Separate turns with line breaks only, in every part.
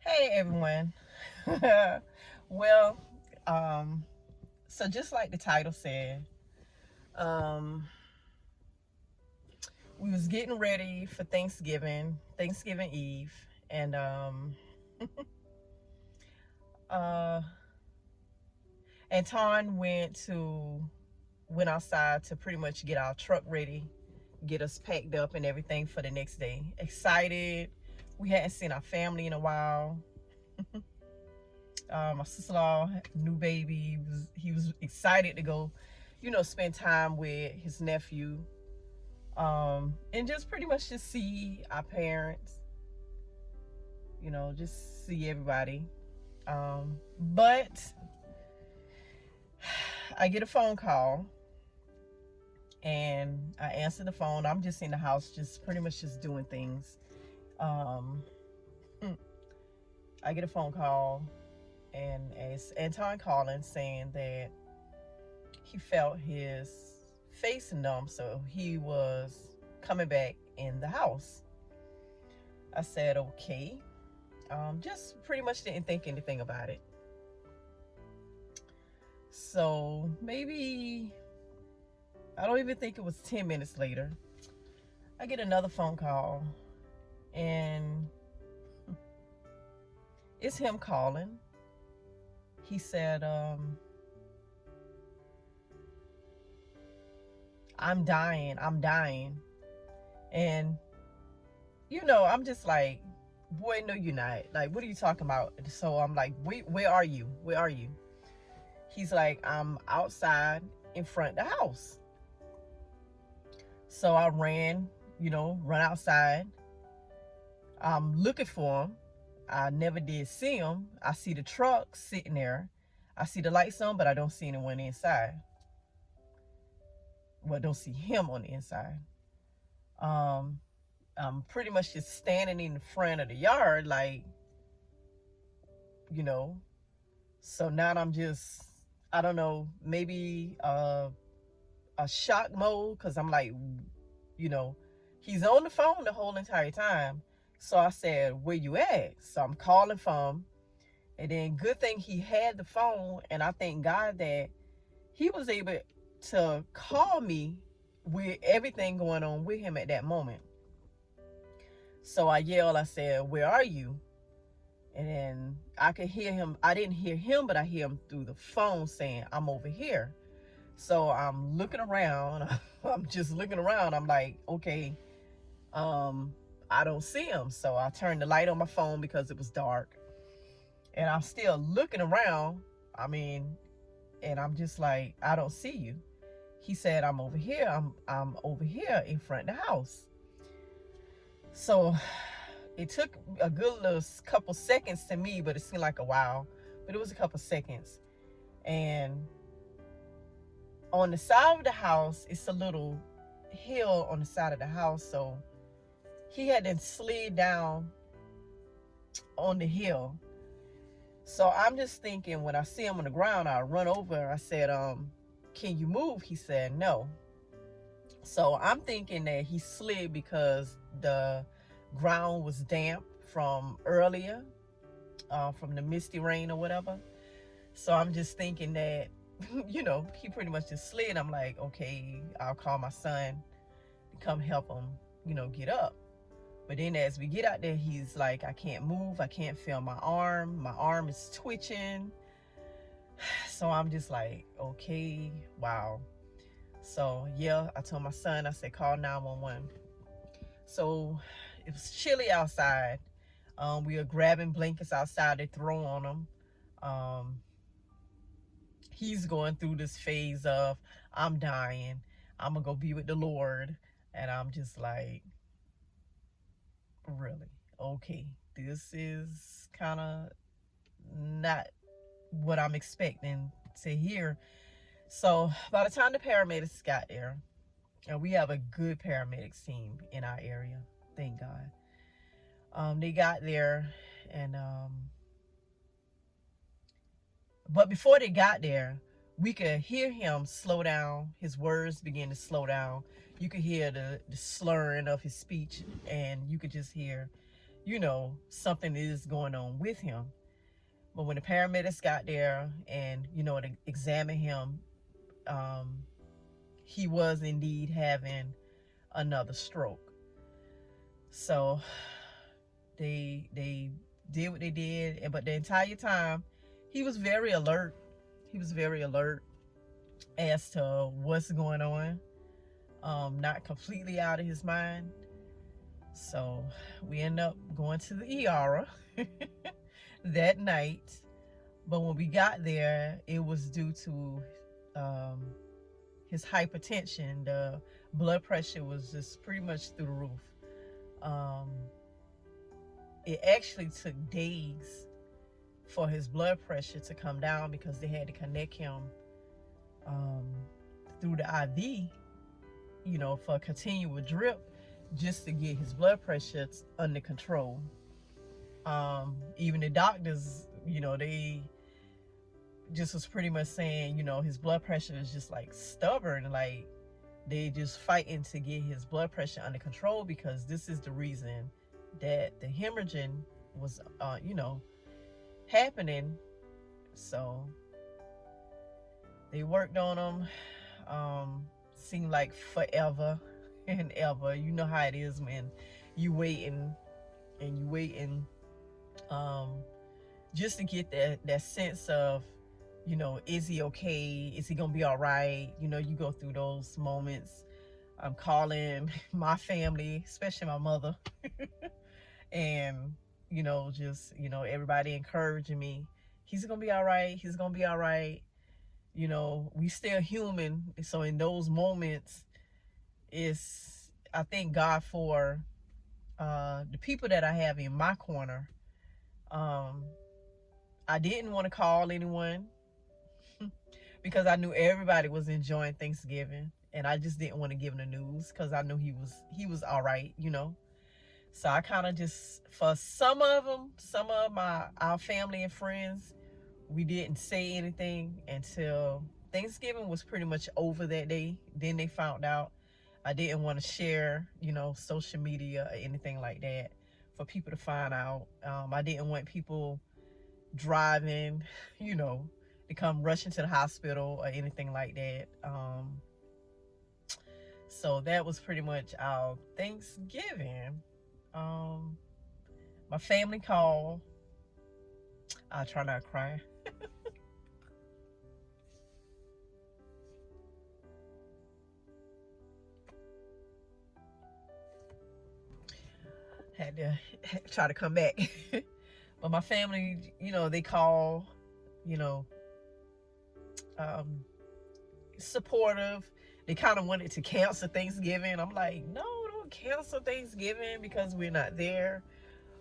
Hey everyone. well, um, so just like the title said, um, we was getting ready for Thanksgiving Eve, and uh, Anton went outside to pretty much get our truck ready, get us packed up and everything for the next day. Excited. We hadn't seen our family in a while. My sister-in-law, new baby, he was excited to go, spend time with his nephew, and just pretty much just see our parents, just see everybody. But I get a phone call, and I answer the phone. I'm just in the house, just pretty much just doing things. Um, I get a phone call, and it's Anton calling saying that he felt his face numb, so he was coming back in the house. I said, okay. Just pretty much didn't think anything about it. So maybe, I don't even think it was 10 minutes later, I get another phone call, and it's him calling. He said, I'm dying. And, I'm just like, boy, no, you're not. Like, what are you talking about? So I'm like, wait, where are you? Where are you? He's like, I'm outside in front of the house. So I run outside. I'm looking for him. I never did see him. I see the truck sitting there. I see the lights on, but I don't see anyone inside. Well, don't see him on the inside. Um, I'm pretty much just standing in the front of the yard, like, you know. So now I'm just, I don't know, maybe a shock mode, because I'm like, you know, he's on the phone the whole entire time. So I said, where you at? So I'm calling from, and then good thing he had the phone, and I thank God that he was able to call me with everything going on with him at that moment. So I yelled, I said, where are you? And then I could hear him. I didn't hear him, but I hear him through the phone saying, I'm over here. So I'm looking around. I'm just looking around. I'm like, okay, I don't see him. So I turned the light on my phone because it was dark. And I'm still looking around. I mean, and I'm just like, I don't see you. He said, I'm over here. I'm over here in front of the house. So it took a good little couple seconds to me, but it seemed like a while. But it was a couple seconds. And on the side of the house, it's a little hill on the side of the house. So he had to slid down on the hill. So I'm just thinking, when I see him on the ground, I run over. I said, can you move? He said, no. So I'm thinking that he slid because the ground was damp from earlier, from the misty rain or whatever. So I'm just thinking that, he pretty much just slid. I'm like, okay, I'll call my son to come help him, get up. But then as we get out there, he's like, I can't move. I can't feel my arm. My arm is twitching. So I'm just like, okay, wow. So yeah, I told my son, I said, call 911. So it was chilly outside. We were grabbing blankets outside to throw on him. He's going through this phase of, I'm dying. I'm going to go be with the Lord. And I'm just like, really? Okay. This is kind of not what I'm expecting to hear. So by the time the paramedics got there, and we have a good paramedics team in our area, thank God. They got there, and but before they got there, we could hear him slow down. His words began to slow down. You could hear the slurring of his speech, and you could just hear, something is going on with him. But when the paramedics got there and, to examine him, um, he was indeed having another stroke. So they did what they did, but the entire time he was very alert. He was very alert as to what's going on, not completely out of his mind. So we end up going to the ER that night. But when we got there, it was due to his hypertension. The blood pressure was just pretty much through the roof. It actually took days for his blood pressure to come down because they had to connect him through the IV, for a continual drip, just to get his blood pressure under control. Even the doctors, they just was pretty much saying, his blood pressure is just like stubborn, like they just fighting to get his blood pressure under control, because this is the reason that the hemorrhaging was, happening. So they worked on him. Seemed like forever and ever. You know how it is when you waiting and you waiting, just to get that sense of, is he okay? Is he gonna be all right? You go through those moments. I'm calling my family, especially my mother, and just everybody encouraging me. He's gonna be all right. He's gonna be all right. We still human. So in those moments, I thank God for the people that I have in my corner. I didn't want to call anyone because I knew everybody was enjoying Thanksgiving, and I just didn't want to give him the news because I knew he was all right. So I kind of just, for some of our family and friends, we didn't say anything until Thanksgiving was pretty much over that day. Then they found out. I didn't want to share, social media or anything like that for people to find out. I didn't want people driving, to come rushing to the hospital or anything like that. So that was pretty much our Thanksgiving. My family called. I try not to cry. Had to try to come back. But my family, they call, supportive. They kind of wanted to cancel Thanksgiving. I'm like, no, don't cancel Thanksgiving because we're not there.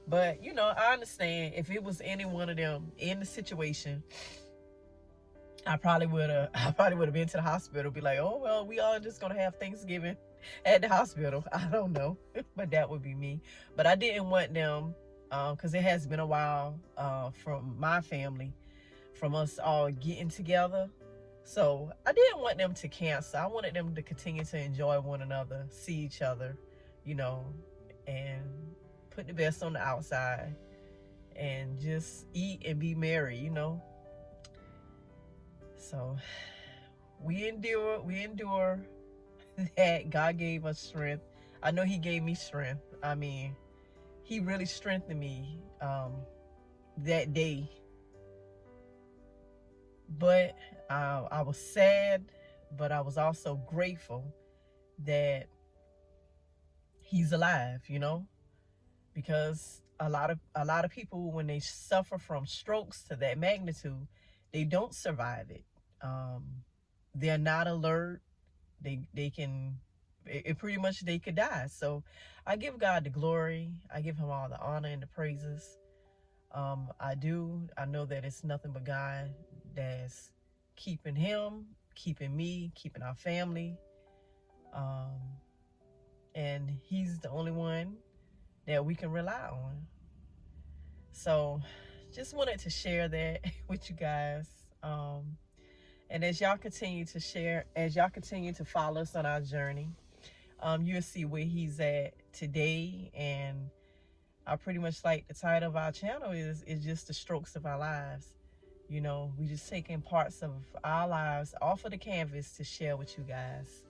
But I understand if it was any one of them in the situation, I probably would have been to the hospital, be like, oh well, we all just gonna have Thanksgiving at the hospital. I don't know, but that would be me. But I didn't want them, because it has been a while from my family, from us all getting together. So I didn't want them to cancel. I wanted them to continue to enjoy one another, see each other, and put the best on the outside and just eat and be merry, So we endure that. God gave us strength. I know he gave me strength. I mean, he really strengthened me that day. But I was sad, but I was also grateful that he's alive, because a lot of people, when they suffer from strokes to that magnitude, they don't survive it. They're not alert. They can, it pretty much, they could die. So I give God the glory. I give him all the honor and the praises. I know that it's nothing but God that's keeping him, keeping me, keeping our family. And he's the only one that we can rely on. So just wanted to share that with you guys. And as y'all continue to share, as y'all continue to follow us on our journey, you'll see where he's at today and I pretty much like the title of our channel is just the strokes of our lives. You know, we just taking parts of our lives off of the canvas to share with you guys.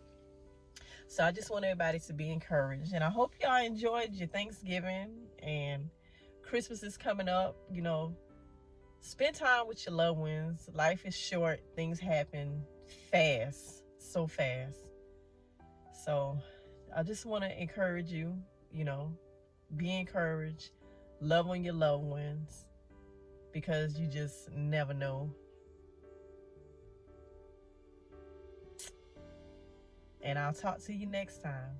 So I just want everybody to be encouraged, and I hope y'all enjoyed your Thanksgiving, and Christmas is coming up. You know, spend time with your loved ones. Life is short. Things happen fast, so fast. So I just want to encourage you, you know, be encouraged, love on your loved ones, because you just never know. And I'll talk to you next time.